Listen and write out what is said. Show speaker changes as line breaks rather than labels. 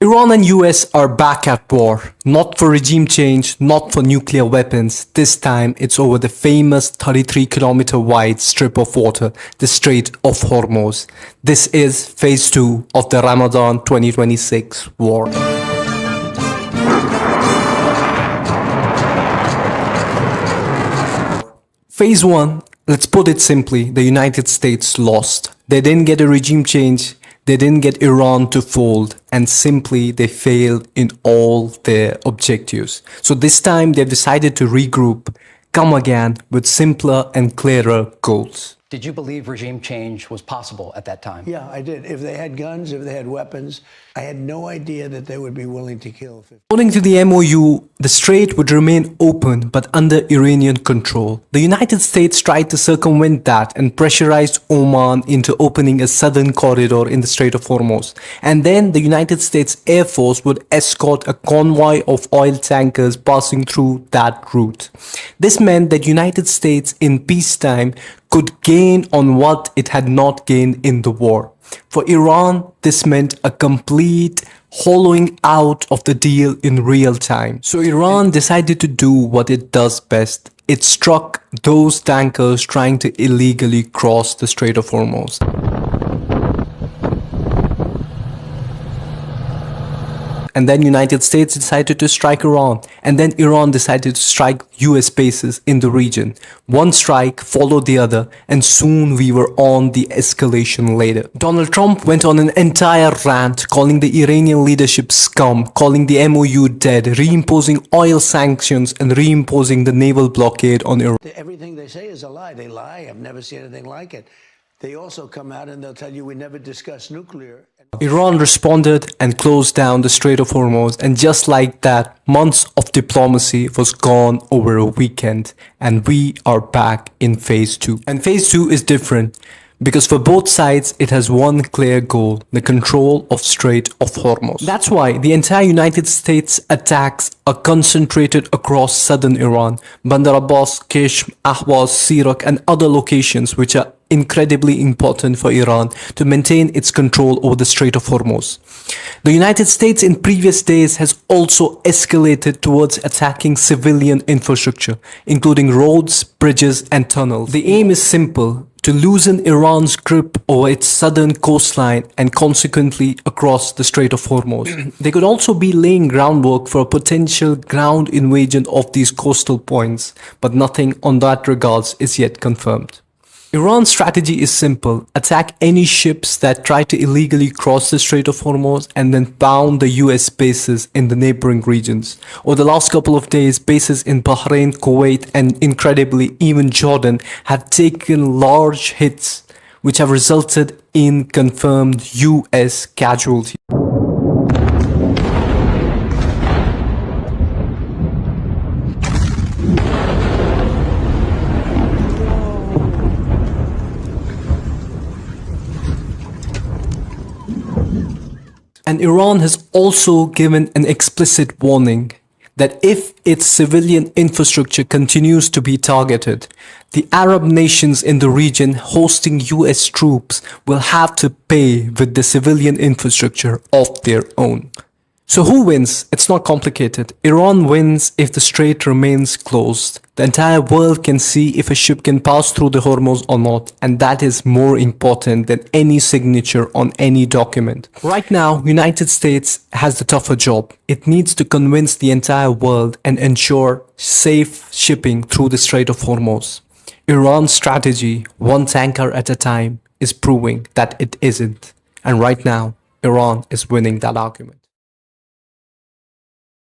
Iran and US are back at war, not for regime change, not for nuclear weapons. This time it's over the famous 33-kilometer wide strip of water, the Strait of Hormuz. This is phase 2 of the Ramadan 2026 war. Phase 1, let's put it simply, the United States lost. They didn't get a regime change. They didn't get Iran to fold, and simply they failed in all their objectives. So this time they've decided to regroup, come again with simpler and clearer goals.
Did you believe regime change was possible at that time?
Yeah, I did. If they had guns, if they had weapons, I had no idea that they would be willing to kill 50.
According to the MOU, the strait would remain open but under Iranian control. The United States tried to circumvent that and pressurized Oman into opening a southern corridor in the Strait of Hormuz. And then the United States Air Force would escort a convoy of oil tankers passing through that route. This meant that United States in peacetime could gain on what it had not gained in the war. For Iran, this meant a complete hollowing out of the deal in real time. So Iran decided to do what it does best. It struck those tankers trying to illegally cross the Strait of Hormuz. And then United States decided to strike Iran. And then Iran decided to strike US bases in the region. One strike followed the other, and soon we were on the escalation ladder. Donald Trump went on an entire rant calling the Iranian leadership scum, calling the MOU dead, reimposing oil sanctions and reimposing the naval blockade on Iran.
Everything they say is a lie. They lie. I've never seen anything like it. They also come out and they'll tell you we never discuss nuclear.
Iran responded and closed down the Strait of Hormuz, and just like that, months of diplomacy was gone over a weekend, and we are back in phase 2. And phase 2 is different because for both sides it has one clear goal: the control of Strait of Hormuz. That's why the entire United States attacks are concentrated across southern Iran, Bandar Abbas, Qishm, Ahvaz, Sirak and other locations which are incredibly important for Iran to maintain its control over the Strait of Hormuz. The United States in previous days has also escalated towards attacking civilian infrastructure, including roads, bridges and tunnels. The aim is simple: to loosen Iran's grip over its southern coastline and consequently across the Strait of Hormuz. They could also be laying groundwork for a potential ground invasion of these coastal points, but nothing on that regards is yet confirmed. Iran's strategy is simple: attack any ships that try to illegally cross the Strait of Hormuz and then pound the US bases in the neighboring regions. Over the last couple of days, bases in Bahrain, Kuwait and incredibly even Jordan have taken large hits, which have resulted in confirmed US casualties. And Iran has also given an explicit warning that if its civilian infrastructure continues to be targeted, the Arab nations in the region hosting US troops will have to pay with the civilian infrastructure of their own. So who wins? It's not complicated. Iran wins if the strait remains closed. The entire world can see if a ship can pass through the Hormuz or not, and that is more important than any signature on any document. Right now, United States has the tougher job. It needs to convince the entire world and ensure safe shipping through the Strait of Hormuz. Iran's strategy, one tanker at a time, is proving that it isn't. And right now, Iran is winning that argument.